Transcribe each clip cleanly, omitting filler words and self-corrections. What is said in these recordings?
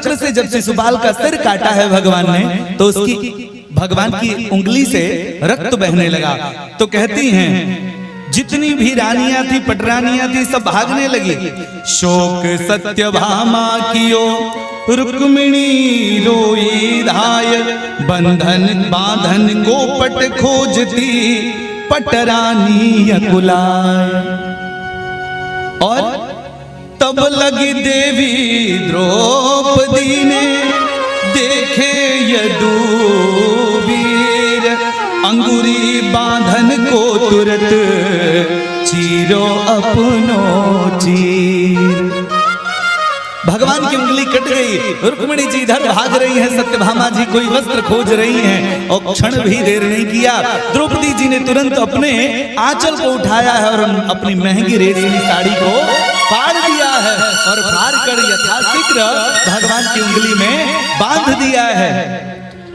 चक्र से जब शिशुपाल का सिर काटा है भगवान ने, तो उसकी भगवान की उंगली से रक्त बहने लगा। तो कहती हैं जितनी भी रानियां थी, पटरानियां थी, सब भागने लगी। शोक सत्यभामा कियो रुक्मिणी रोई धाय, बंधन बांधन गोपट खोजती पटरानी अकुलाय। और तब लगी देवी द्रौपदी ने देखे यदुवीर, अंगुरी बांधन को तुरंत चीरो अपनो चीर। भगवान की उंगली कट गई, रुक्मिणी जी इधर भाग रही हैं, सत्यभामा जी कोई वस्त्र खोज रही हैं, और क्षण भी देर नहीं किया, द्रौपदी जी ने तुरंत अपने आंचल को उठाया है और अपनी महंगी रेशमी साड़ी को फाड़ दिया है, और फाड़ कर यथाशीघ्र भगवान की उंगली में बांध दिया है।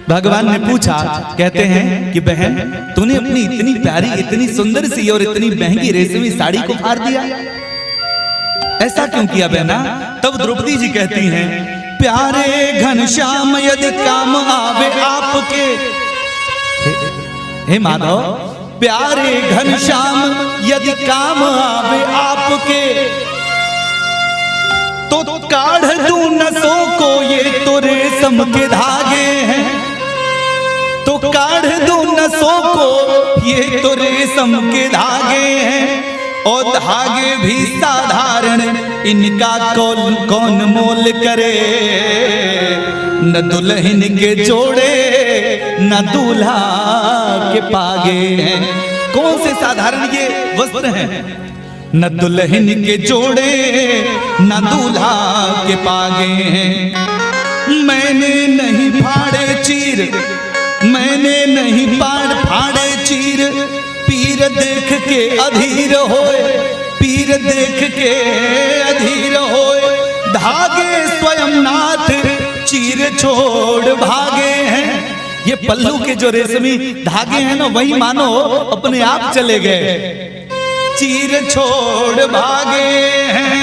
भगवान ने पूछा, कहते हैं कि बहन तूने अपनी इतनी प्यारी, इतनी सुंदर सी और इतनी महंगी रेशमी साड़ी को फाड़ दिया, ऐसा क्यों किया बहना? तब द्रौपदी जी कहती हैं, प्यारे घनश्याम यदि काम आवे आपके, हे माधव, प्यारे घनश्याम यदि काम आवे आपके, तो काढ़ दूं नसों को, ये तो रेशम के धागे हैं, तो काढ़ दूं नसों को, ये तो रेशम के धागे हैं, और धागे भी साधारण इनका कौन मोल करे, न दुल्हन के जोड़े न दूल्हा के पागे हैं। कौन से साधारण ये वस्त्र हैं? न दुल्हन के जोड़े न दूल्हा के पागे हैं। मैंने नहीं फाड़े चीर, मैंने नहीं फाड़े चीर, पीर देख के अधीर होए, पीर देख के अधीर होए, धागे स्वयं नाथ चीर छोड़ भागे हैं। ये पल्लू के जो रेशमी धागे हैं ना, वही मानो अपने आप चले गए, चीर छोड़ भागे हैं।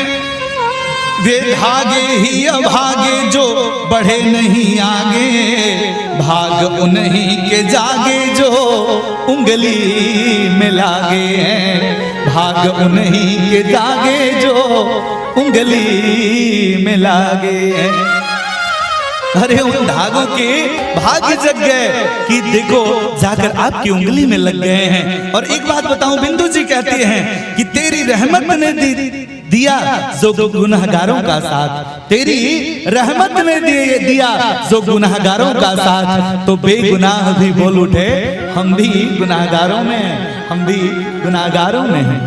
वे धागे ही अभागे जो बढ़े नहीं आगे, भाग उन्हीं के जागे जो उंगली में लागे हैं, भाग उन्हीं के जागे जो उंगली में लागे हैं। अरे उन धागों के भाग्य जग गए कि देखो जाकर आपकी उंगली में लग गए हैं। और एक बात बताऊं, बिंदु जी कहते हैं कि तेरी रहमत ने दिया जो गुनहगारों का साथ, तेरी रहमत ने दिया जो गुनहगारों का साथ, तो बेगुनाह भी बोल उठे हम भी गुनहगारों में, हम भी गुनहगारों में हैं।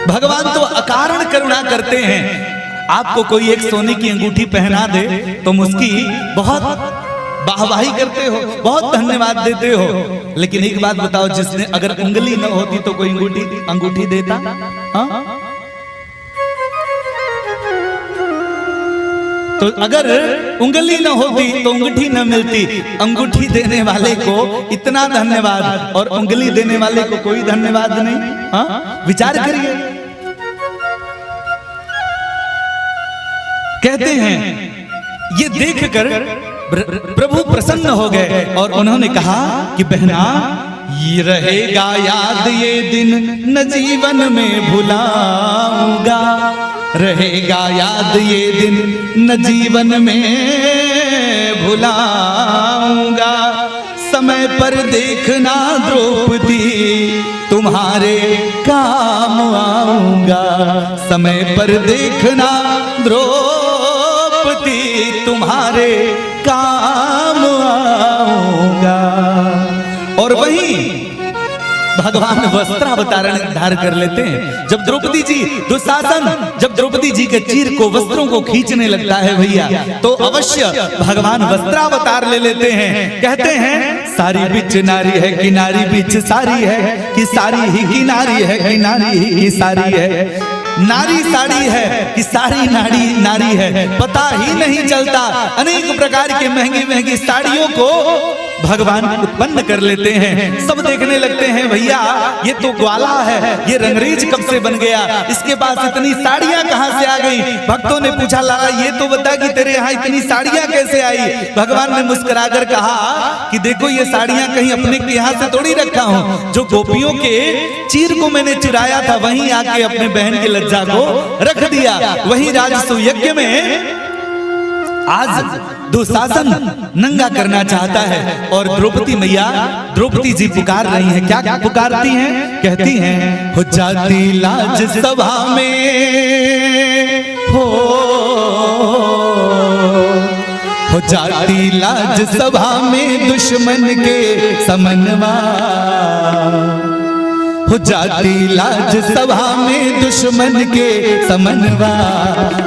भगवान तो अकारण करुणा करते हैं। आपको कोई एक सोने की अंगूठी पहना दे तुम उसकी बहुत वाहवाही करते हो, बहुत धन्यवाद देते हो, लेकिन एक बात बताओ, जिसने अगर उंगली न होती तो कोई अंगूठी देता? हाँ? तो अगर उंगली न होती तो अंगूठी न मिलती। अंगूठी देने वाले को इतना धन्यवाद और उंगली देने वाले को कोई धन्यवाद नहीं। हाँ? विचार करिए। कहते हैं ये देखकर प्रभु प्रसन्न हो गए और उन्होंने कहा कि बहना, ये रहेगा याद ये दिन न जीवन में भुलाऊंगा, रहेगा याद ये दिन न जीवन में भुलाऊंगा। समय पर देखना द्रौपदी तुम्हारे काम आऊंगा, समय पर देखना द्रौपदी तुम्हारे काम आऊंगा। और वहीं भगवान वस्त्रावतारण धारण कर लेते हैं। जब द्रौपदी जी दुशासन जब द्रौपदी जी के चीर को वस्त्रों को खींचने लगता है भैया, तो अवश्य भगवान वस्त्रावतार ले लेते हैं। कहते हैं सारी बिच नारी है कि नारी बिच सारी है, कि सारी ही की नारी है कि नारी ही की सारी है, नारी साड़ी है कि सारी नारी है, पता ही नहीं चलता। अनेक प्रकार के महंगी महंगी साड़ियों को भगवान उत्पन्न कर लेते हैं। सब देखने लगते हैं भैया ये तो ग्वाला है, ये रंगरेज कब से बन गया, इसके पास इतनी साड़ियां कहां से आ गई। भक्तों ने पूछा लाला ये तो बता कि तेरे यहाँ इतनी साड़ियां कैसे आई। भगवान ने मुस्कुराकर कहा कि देखो ये साड़ियां कहीं अपने के यहाँ से थोड़ी रखा हूं, जो गोपियों के चीर को मैंने चुराया था वहीं आके अपने बहन की लज्जा को रख दिया। वहीं राजसूय यज्ञ में आज दुशासन नंगा करना चाहता है और द्रौपदी मैया, द्रौपदी जी पुकार रही हैं। क्या पुकारती हैं? कहती हैं हो जाती लाज सभा में, हो जाती लाज सभा में दुश्मन के समनवा, हो जाती लाज सभा में दुश्मन के समनवा,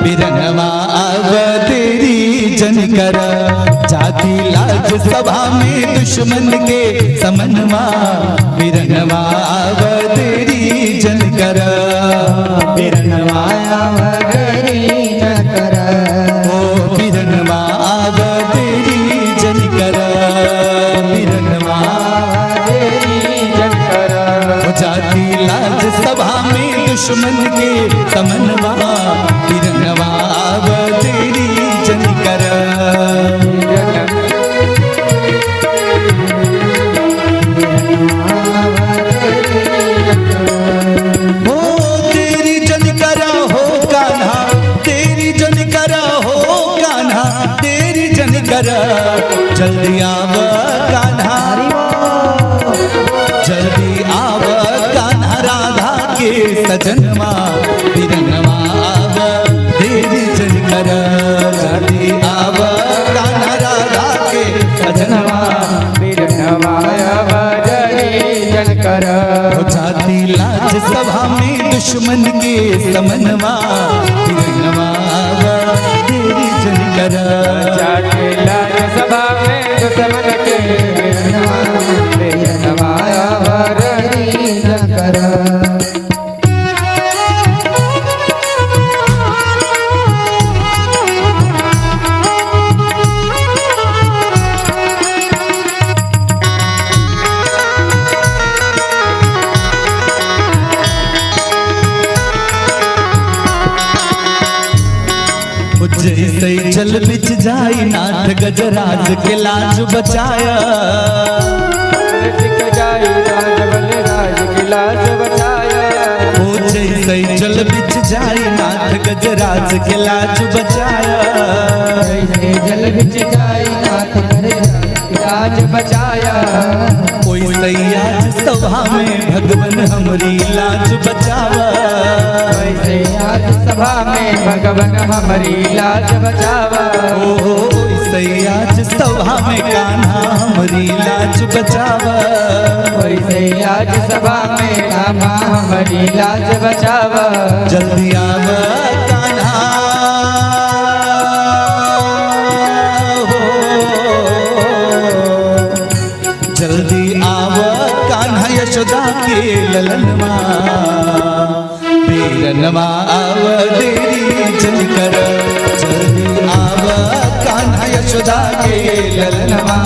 बिरनवा आव तेरी जन कर। जाती लाज सभा में दुश्मन के समनवा, बिरनवा आव तेरी जन कर, बिरनवा आव तेरी जन कर, ओ बिरनवा आव तेरी जन कर, बिरनवा तेरी जन कर। जाती लाज सभा में दुश्मन के समनवा, बिरनवा आव तेरी जन कर। हो तेरी जन कर हो कान्हा, तेरी जन कर हो कान्हा, तेरी जन कर। जल्दी आव कान्हा, जल्दी आव कान्हा राधा के सजनवा, बिरनवा आव तेरी जन कर। जल्दी आव कान्हा राधा के सजनवा, बिरनवा आव तेरी जन कर। हो जाती लाज सभा में दुश्मन के समनवा, बिरनवा आव तेरी जन कर। जाती लाज सभा में दुश्मन के बिरनवा, बिरनवा आव तेरी जन कर। जैसे जल बिच जाई नाथ गजराज के लाज बचाया, ओ जैसे जल बिच जाई नाथ गजराज के लाज बचाया, जैसे जल बिच जाई नाथ लाज बचाया। कोई सैयाज सभा में भगवन हमरी लाज बचावा, वैसे आज सभा में भगवन हमारी लाज बचावा। ओ सैयाज सभा में कान्हा हमारी लाज बचावा, वैसे आज सभा में कान्हा हमारी लाज बचावा। जल्दी आव कान्हा, जल्दी आव कान्हा यशोदा के ललनवा, बिरनवा आव तेरी जन कर। जल्दी आव कान्हा यशोदा के ललनवा,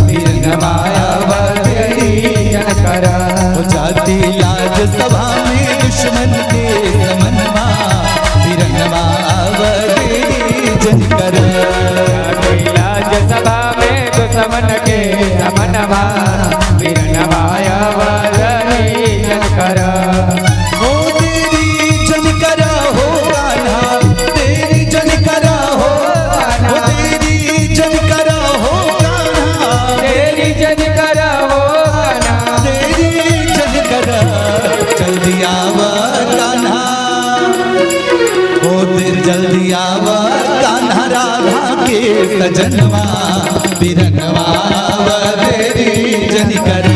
बिरनवा आव तेरी जन कर। हो जाती लाज सभा में दुश्मन के समनवा, बिरनवा आव तेरी जन कर। लाज सभा में दुश्मन के समनवा, बिरनवा आव तेरी जन कर। जल्दी आव कान्हा राधा के सजनवा, बिरनवा आव तेरी जन कर।